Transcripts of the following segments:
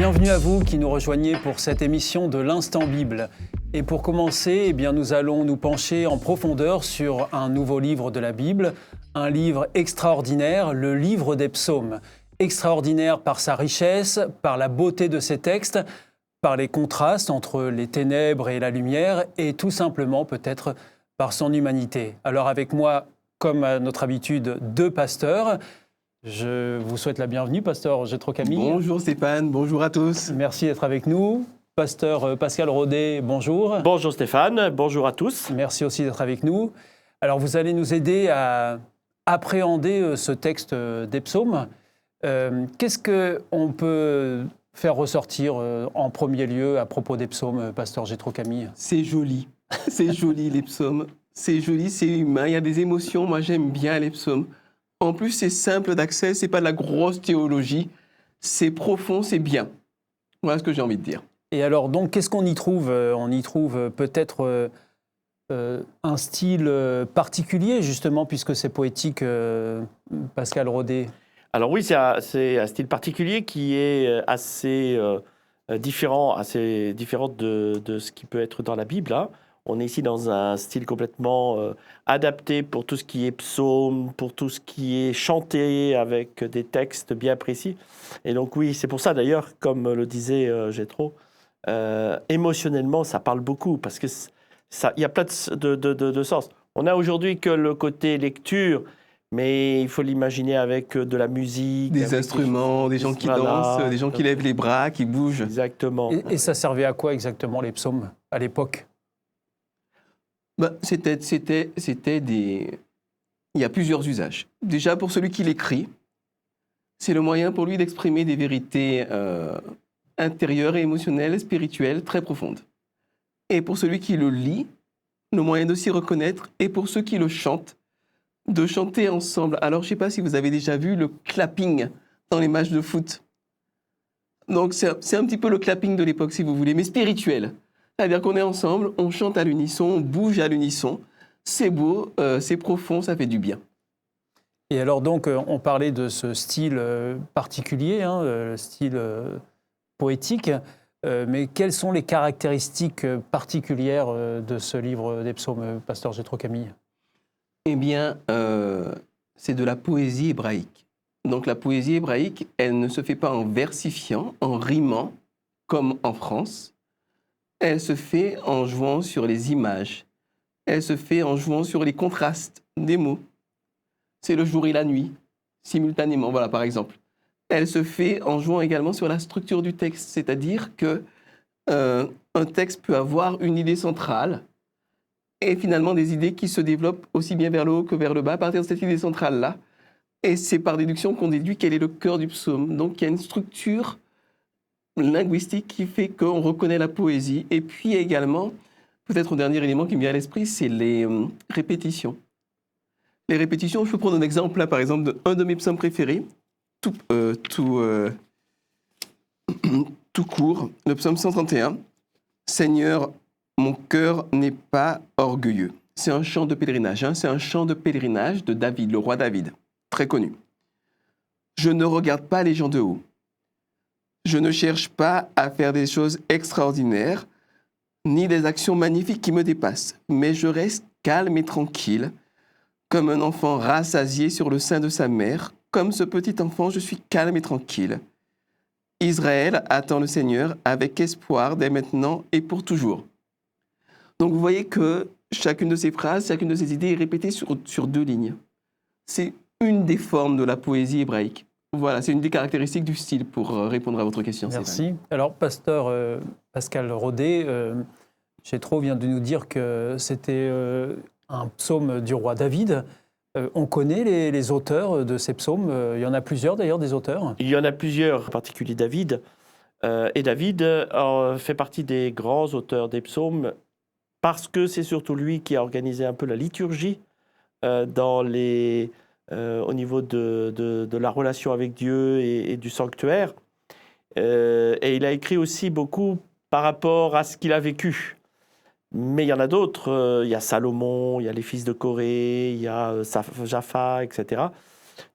Bienvenue à vous qui nous rejoignez pour cette émission de l'Instant Bible. Et pour commencer, nous allons nous pencher en profondeur sur un nouveau livre de la Bible, un livre extraordinaire, le livre des psaumes. Extraordinaire par sa richesse, par la beauté de ses textes, par les contrastes entre les ténèbres et la lumière, et tout simplement peut-être par son humanité. Alors avec moi, comme à notre habitude, deux pasteurs. Je vous souhaite la bienvenue, pasteur Gétro Camille. Bonjour Stéphane, bonjour à tous. Merci d'être avec nous. Pasteur Pascal Rodet, bonjour. Bonjour Stéphane, bonjour à tous. Merci aussi d'être avec nous. Alors vous allez nous aider à appréhender ce texte des psaumes. Qu'est-ce qu'on peut faire ressortir en premier lieu à propos des psaumes, pasteur Gétro Camille? C'est joli les psaumes, c'est joli, c'est humain, il y a des émotions, moi j'aime bien les psaumes. En plus, c'est simple d'accès, c'est pas de la grosse théologie, c'est profond, c'est bien. Voilà ce que j'ai envie de dire. Et alors, donc, qu'est-ce qu'on y trouve? On y trouve peut-être un style particulier, justement, puisque c'est poétique, Pascal Rodet. Alors oui, c'est un style particulier qui est assez différent de ce qui peut être dans la Bible, hein. On est ici dans un style complètement adapté pour tout ce qui est psaume, pour tout ce qui est chanté avec des textes bien précis. Et donc oui, c'est pour ça d'ailleurs, comme le disait Gétro, émotionnellement, ça parle beaucoup parce que il y a plein de sens. On a aujourd'hui que le côté lecture, mais il faut l'imaginer avec de la musique. Des instruments, des gens qui dansent, des gens qui lèvent les bras, qui bougent. Exactement. Et ça servait à quoi exactement les psaumes à l'époque? C'était des... Il y a plusieurs usages. Déjà, pour celui qui l'écrit, c'est le moyen pour lui d'exprimer des vérités intérieures et émotionnelles, spirituelles, très profondes. Et pour celui qui le lit, le moyen de s'y reconnaître. Et pour ceux qui le chantent, de chanter ensemble. Alors, je ne sais pas si vous avez déjà vu le clapping dans les matchs de foot. Donc, c'est un petit peu le clapping de l'époque, si vous voulez, mais spirituel. C'est-à-dire qu'on est ensemble, on chante à l'unisson, on bouge à l'unisson. C'est beau, c'est profond, ça fait du bien. Et alors donc, on parlait de ce style particulier, le style poétique, mais quelles sont les caractéristiques particulières de ce livre des psaumes, pasteur Gétro Camille? Eh bien, c'est de la poésie hébraïque. Donc la poésie hébraïque, elle ne se fait pas en versifiant, en rimant, comme en France. Elle se fait en jouant sur les images. Elle se fait en jouant sur les contrastes des mots. C'est le jour et la nuit, simultanément, voilà, par exemple. Elle se fait en jouant également sur la structure du texte, c'est-à-dire que un texte peut avoir une idée centrale et finalement des idées qui se développent aussi bien vers le haut que vers le bas à partir de cette idée centrale-là. Et c'est par déduction qu'on déduit quel est le cœur du psaume. Donc il y a une structure linguistique qui fait qu'on reconnaît la poésie. Et puis également, peut-être un dernier élément qui me vient à l'esprit, c'est les répétitions. Les répétitions, je peux prendre un exemple là, par exemple, d'un de mes psaumes préférés, tout court, le psaume 131. « Seigneur, mon cœur n'est pas orgueilleux ». C'est un chant de pèlerinage, c'est un chant de pèlerinage de David, le roi David, très connu. « Je ne regarde pas les gens de haut. Je ne cherche pas à faire des choses extraordinaires, ni des actions magnifiques qui me dépassent, mais je reste calme et tranquille, comme un enfant rassasié sur le sein de sa mère. Comme ce petit enfant, je suis calme et tranquille. Israël attend le Seigneur avec espoir dès maintenant et pour toujours. » Donc vous voyez que chacune de ces phrases, chacune de ces idées est répétée sur deux lignes. C'est une des formes de la poésie hébraïque. Voilà, c'est une des caractéristiques du style pour répondre à votre question. Merci. Stéphane. Alors, pasteur Pascal Rodet, Gétro vient de nous dire que c'était un psaume du roi David. On connaît les auteurs de ces psaumes. Il y en a plusieurs d'ailleurs, des auteurs. Il y en a plusieurs, en particulier David. Et David fait partie des grands auteurs des psaumes parce que c'est surtout lui qui a organisé un peu la liturgie au niveau de la relation avec Dieu et du sanctuaire. Et il a écrit aussi beaucoup par rapport à ce qu'il a vécu. Mais il y en a d'autres. Il y a Salomon, il y a les fils de Corée, il y a Japha, etc.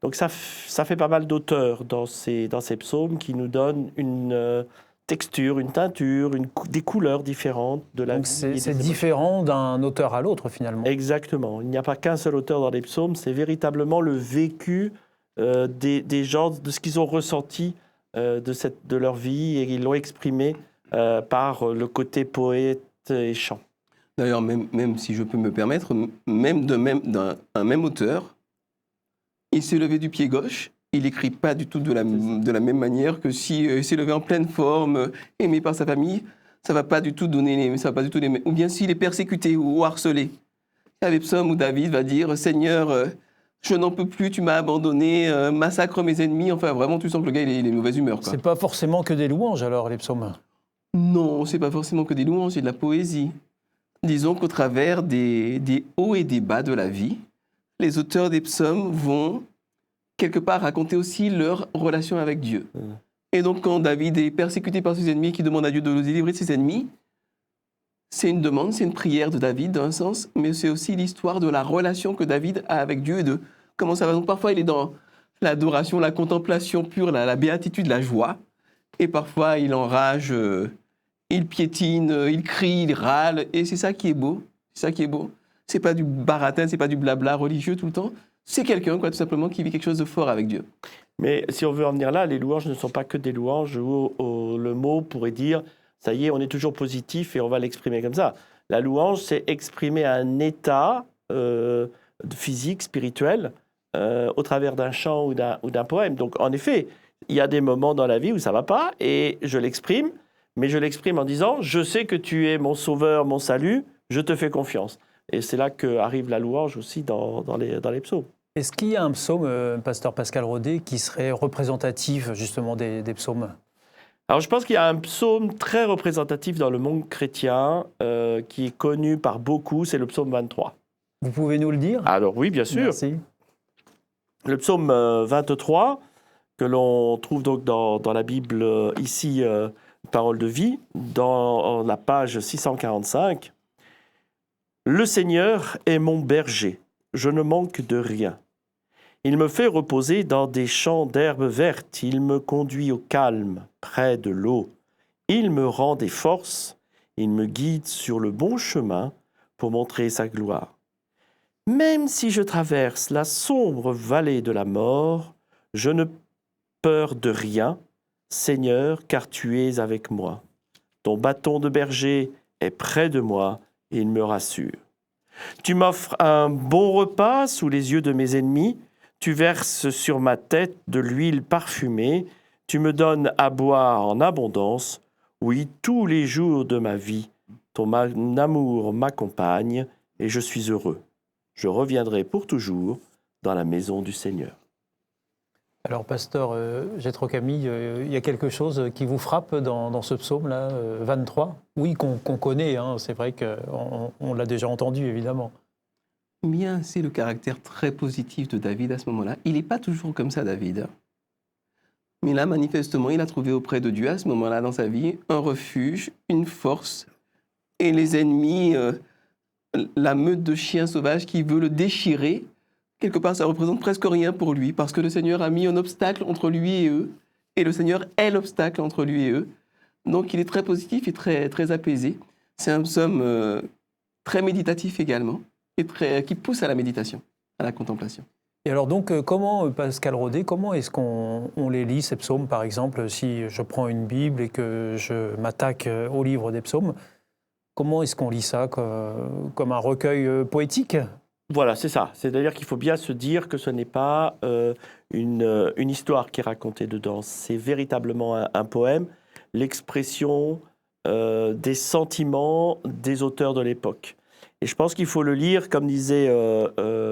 Donc ça fait pas mal d'auteurs dans ces psaumes qui nous donnent une texture, une teinture, des couleurs différentes de la Donc vie. c'est différent d'un auteur à l'autre finalement. Exactement. Il n'y a pas qu'un seul auteur dans les psaumes, c'est véritablement le vécu des gens, de ce qu'ils ont ressenti de leur vie, et ils l'ont exprimé par le côté poète et chant. D'ailleurs, même si je peux me permettre, un même auteur, il s'est levé du pied gauche, il n'écrit pas du tout de la même manière que s'il s'est levé en pleine forme, aimé par sa famille, ça ne va pas du tout donner ça va pas du tout les mêmes. Ou bien s'il est persécuté ou harcelé. Il y a des psaumes où David va dire « Seigneur, je n'en peux plus, tu m'as abandonné, massacre mes ennemis ». Enfin, vraiment, tu sens que le gars, il est de mauvaise humeur. C'est pas forcément que des louanges alors, les psaumes? Non, c'est pas forcément que des louanges, c'est de la poésie. Disons qu'au travers des hauts et des bas de la vie, les auteurs des psaumes vont quelque part raconter aussi leur relation avec Dieu. Et donc quand David est persécuté par ses ennemis, qui demande à Dieu de le délivrer de ses ennemis, c'est une demande, c'est une prière de David dans un sens, mais c'est aussi l'histoire de la relation que David a avec Dieu et de comment ça va. Donc parfois il est dans l'adoration, la contemplation pure, la béatitude, la joie, et parfois il enrage, il piétine, il crie, il râle, et c'est ça qui est beau. C'est ça qui est beau. C'est pas du baratin, c'est pas du blabla religieux tout le temps. C'est quelqu'un, tout simplement, qui vit quelque chose de fort avec Dieu. Mais si on veut en venir là, les louanges ne sont pas que des louanges où le mot pourrait dire « ça y est, on est toujours positif et on va l'exprimer comme ça ». La louange, c'est exprimer un état physique, spirituel, au travers d'un chant ou d'un poème. Donc, en effet, il y a des moments dans la vie où ça ne va pas et je l'exprime, mais je l'exprime en disant « je sais que tu es mon sauveur, mon salut, je te fais confiance ». Et c'est là qu'arrive la louange aussi dans les psaumes. Est-ce qu'il y a un psaume, pasteur Pascal Rodet, qui serait représentatif justement des psaumes? Alors je pense qu'il y a un psaume très représentatif dans le monde chrétien qui est connu par beaucoup, c'est le psaume 23. Vous pouvez nous le dire? Alors oui, bien sûr. Merci. Le psaume 23, que l'on trouve donc dans la Bible ici, Parole de vie, dans la page 645. « Le Seigneur est mon berger, je ne manque de rien. Il me fait reposer dans des champs d'herbes vertes, il me conduit au calme, près de l'eau. Il me rend des forces, il me guide sur le bon chemin pour montrer sa gloire. Même si je traverse la sombre vallée de la mort, je ne peur de rien, Seigneur, car tu es avec moi. Ton bâton de berger est près de moi, et il me rassure. Tu m'offres un bon repas sous les yeux de mes ennemis, tu verses sur ma tête de l'huile parfumée, tu me donnes à boire en abondance. Oui, tous les jours de ma vie, ton amour m'accompagne et je suis heureux. Je reviendrai pour toujours dans la maison du Seigneur. » Alors, pasteur Jétro Camille, il y a quelque chose qui vous frappe dans ce psaume-là, 23? Oui, qu'on connaît, hein, c'est vrai qu'on l'a déjà entendu, évidemment. Bien, c'est le caractère très positif de David à ce moment-là. Il n'est pas toujours comme ça, David. Mais là, manifestement, il a trouvé auprès de Dieu, à ce moment-là dans sa vie, un refuge, une force. Et les ennemis, la meute de chiens sauvages qui veut le déchirer, quelque part, ça représente presque rien pour lui, parce que le Seigneur a mis un obstacle entre lui et eux, et le Seigneur est l'obstacle entre lui et eux. Donc, il est très positif et très, très apaisé. C'est un psaume très méditatif également, et qui pousse à la méditation, à la contemplation. Et alors donc, comment, Pascal Rodet, comment est-ce qu'on les lit, ces psaumes, par exemple, si je prends une Bible et que je m'attaque au livre des psaumes, comment est-ce qu'on lit ça, comme un recueil poétique ? Voilà, c'est ça. C'est-à-dire qu'il faut bien se dire que ce n'est pas une histoire qui est racontée dedans. C'est véritablement un poème, l'expression des sentiments des auteurs de l'époque. Et je pense qu'il faut le lire, comme disait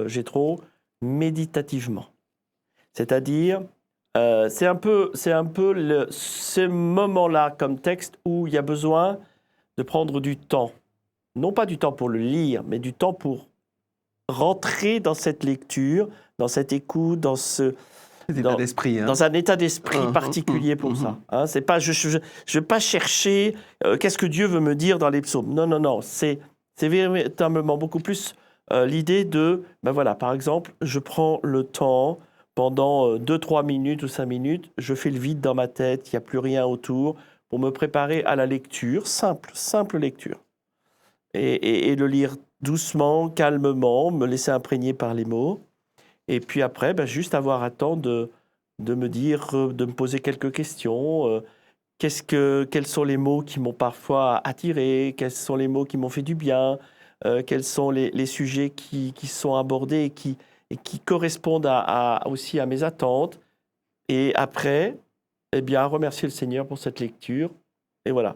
Jétro, méditativement. C'est-à-dire, c'est un peu ce moment-là comme texte où il y a besoin de prendre du temps. Non pas du temps pour le lire, mais du temps pour rentrer dans cette lecture, dans cette écoute, dans un état d'esprit particulier pour ça. Hein, c'est pas, je ne vais pas chercher qu'est-ce que Dieu veut me dire dans les psaumes. Non. C'est véritablement beaucoup plus l'idée de, ben voilà, par exemple, je prends le temps pendant 2-3 minutes ou 5 minutes, je fais le vide dans ma tête, il n'y a plus rien autour, pour me préparer à la lecture, simple lecture. Et le lire doucement, calmement, me laisser imprégner par les mots. Et puis après, juste avoir un temps de me dire, de me poser quelques questions. Quels sont les mots qui m'ont parfois attiré? Quels sont les mots qui m'ont fait du bien? Quels sont les sujets qui sont abordés et qui correspondent aussi à mes attentes? Et après, eh bien, remercier le Seigneur pour cette lecture. Et voilà.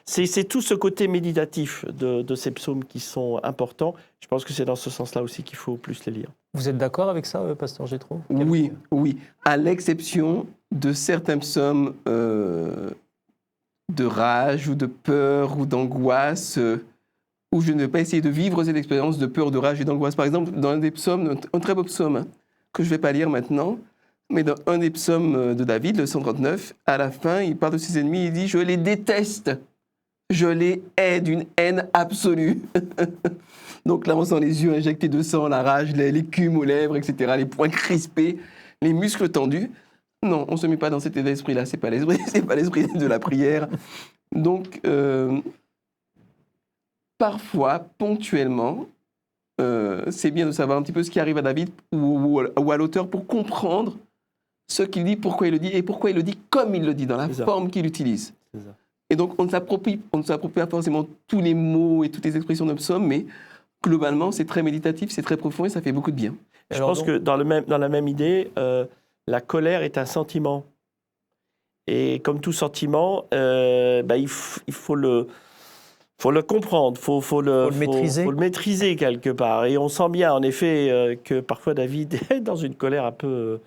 C'est tout ce côté méditatif de ces psaumes qui sont importants. Je pense que c'est dans ce sens-là aussi qu'il faut plus les lire. Vous êtes d'accord avec ça, pasteur Gétro? Oui, à l'exception de certains psaumes de rage ou de peur ou d'angoisse, où je ne vais pas essayer de vivre cette expérience de peur, de rage et d'angoisse. Par exemple, dans un des psaumes, un très beau psaume, que je ne vais pas lire maintenant, mais dans un des psaumes de David, le 139, à la fin, il parle de ses ennemis, il dit « Je les déteste, je les hais d'une haine absolue. » Donc là, on sent les yeux injectés de sang, la rage, l'écume aux lèvres, etc., les poings crispés, les muscles tendus. Non, on ne se met pas dans cet état d'esprit-là, c'est pas l'esprit de la prière. Donc, parfois, ponctuellement, c'est bien de savoir un petit peu ce qui arrive à David ou à l'auteur pour comprendre ce qu'il dit, pourquoi il le dit, et pourquoi il le dit comme il le dit, dans la forme qu'il utilise. Et donc, on ne s'approprie pas forcément tous les mots et toutes les expressions d'un psaume, mais globalement, c'est très méditatif, c'est très profond et ça fait beaucoup de bien. Je pense que dans la même idée, la colère est un sentiment. Et comme tout sentiment, il faut le comprendre, il faut le maîtriser quelque part. Et on sent bien, en effet, que parfois David est dans une colère un peu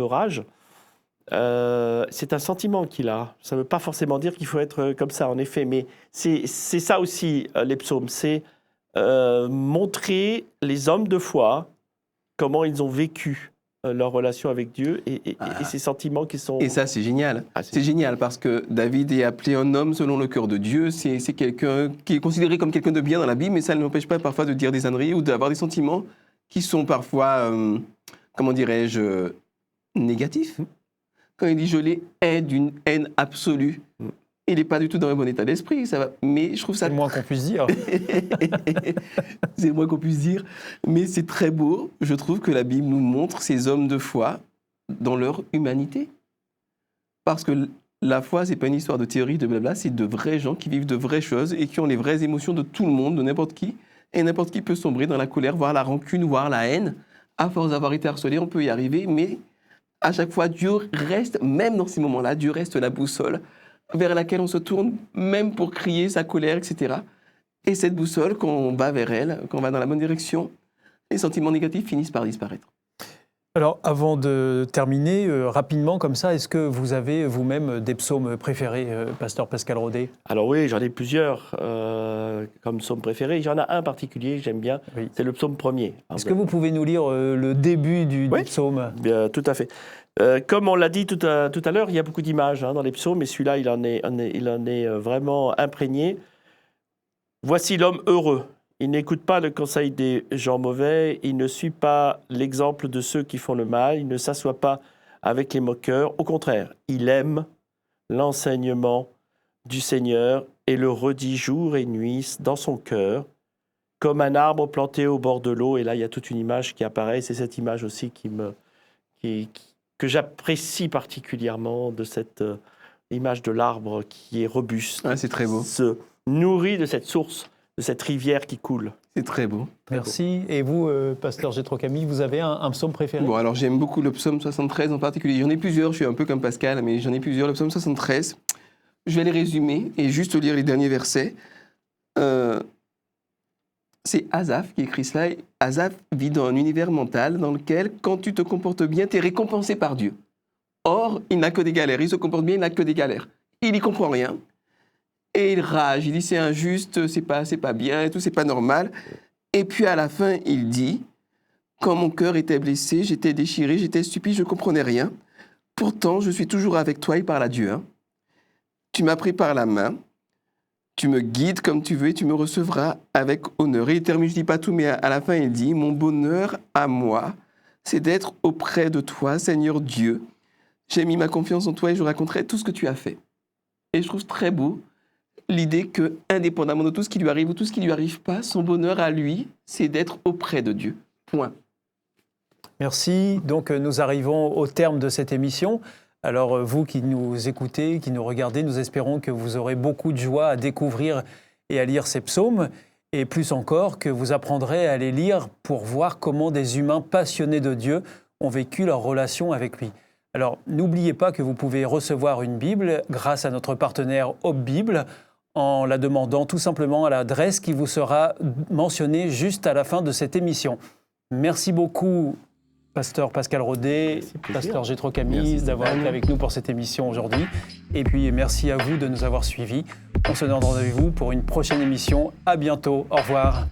rage. C'est un sentiment qu'il a. Ça ne veut pas forcément dire qu'il faut être comme ça, en effet. Mais c'est ça aussi, les psaumes. C'est montrer les hommes de foi, comment ils ont vécu leur relation avec Dieu et ces sentiments qui sont... Et ça, c'est génial. C'est génial parce que David est appelé un homme selon le cœur de Dieu. C'est quelqu'un qui est considéré comme quelqu'un de bien dans la Bible, mais ça ne l'empêche pas parfois de dire des âneries ou d'avoir des sentiments qui sont parfois, comment dirais-je, négatifs. Quand il dit « je les hais d'une haine absolue », il n'est pas du tout dans un bon état d'esprit, ça va. Mais je trouve ça... C'est le moins qu'on puisse dire. C'est le moins qu'on puisse dire. Mais c'est très beau. Je trouve que la Bible nous montre ces hommes de foi dans leur humanité. Parce que la foi, ce n'est pas une histoire de théorie, de blabla, c'est de vrais gens qui vivent de vraies choses et qui ont les vraies émotions de tout le monde, de n'importe qui. Et n'importe qui peut sombrer dans la colère, voire la rancune, voire la haine. À force d'avoir été harcelé, on peut y arriver. Mais à chaque fois, Dieu reste, même dans ces moments-là, Dieu reste la boussole vers laquelle on se tourne, même pour crier sa colère, etc. Et cette boussole, quand on va vers elle, quand on va dans la bonne direction, les sentiments négatifs finissent par disparaître. Alors, avant de terminer, rapidement comme ça, est-ce que vous avez vous-même des psaumes préférés, pasteur Pascal Rodet? Alors oui, j'en ai plusieurs comme psaume préféré. J'en ai un particulier que j'aime bien, c'est le psaume 1er. Est-ce que vous pouvez nous lire le début du psaume? Bien, tout à fait. Comme on l'a dit tout à l'heure, il y a beaucoup d'images dans les psaumes, mais celui-là, il en est vraiment imprégné. Voici l'homme heureux. Il n'écoute pas le conseil des gens mauvais, il ne suit pas l'exemple de ceux qui font le mal, il ne s'assoit pas avec les moqueurs. Au contraire, il aime l'enseignement du Seigneur et le redit jour et nuit dans son cœur, comme un arbre planté au bord de l'eau. Et là, il y a toute une image qui apparaît. C'est cette image aussi que j'apprécie particulièrement, de cette image de l'arbre qui est robuste. Ah, c'est très beau. Se nourrit de cette source, de cette rivière qui coule. C'est très beau. Merci. Et vous, pasteur Gétro Camille, vous avez un psaume préféré? Bon, alors j'aime beaucoup le psaume 73 en particulier. J'en ai plusieurs, je suis un peu comme Pascal, mais j'en ai plusieurs. Le psaume 73, je vais les résumer et juste lire les derniers versets. C'est Asaph qui écrit cela. Asaph vit dans un univers mental dans lequel, quand tu te comportes bien, tu es récompensé par Dieu. Or, il n'a que des galères. Il se comporte bien, il n'a que des galères. Il n'y comprend rien. Et il rage. Il dit c'est injuste, c'est pas bien, et tout, c'est pas normal. Et puis à la fin, il dit quand mon cœur était blessé, j'étais déchiré, j'étais stupide, je ne comprenais rien. Pourtant, je suis toujours avec toi, il parle à Dieu. Tu m'as pris par la main. Tu me guides comme tu veux et tu me recevras avec honneur. Et il termine, je ne dis pas tout, mais à la fin, il dit « Mon bonheur à moi c'est d'être auprès de toi, Seigneur Dieu. J'ai mis ma confiance en toi et je raconterai tout ce que tu as fait. Et je trouve très beau l'idée que, indépendamment de tout ce qui lui arrive ou tout ce qui ne lui arrive pas, son bonheur à lui, c'est d'être auprès de Dieu. Point. Merci. Donc, nous arrivons au terme de cette émission. Alors, vous qui nous écoutez, qui nous regardez, nous espérons que vous aurez beaucoup de joie à découvrir et à lire ces psaumes. Et plus encore, que vous apprendrez à les lire pour voir comment des humains passionnés de Dieu ont vécu leur relation avec lui. Alors, n'oubliez pas que vous pouvez recevoir une Bible grâce à notre partenaire Hope Bible en la demandant tout simplement à l'adresse qui vous sera mentionnée juste à la fin de cette émission. Merci beaucoup, Pasteur Pascal Rodet, Pasteur Jétro Camille, d'avoir été avec nous pour cette émission aujourd'hui. Et puis, merci à vous de nous avoir suivis. On se donne rendez-vous pour une prochaine émission. À bientôt. Au revoir.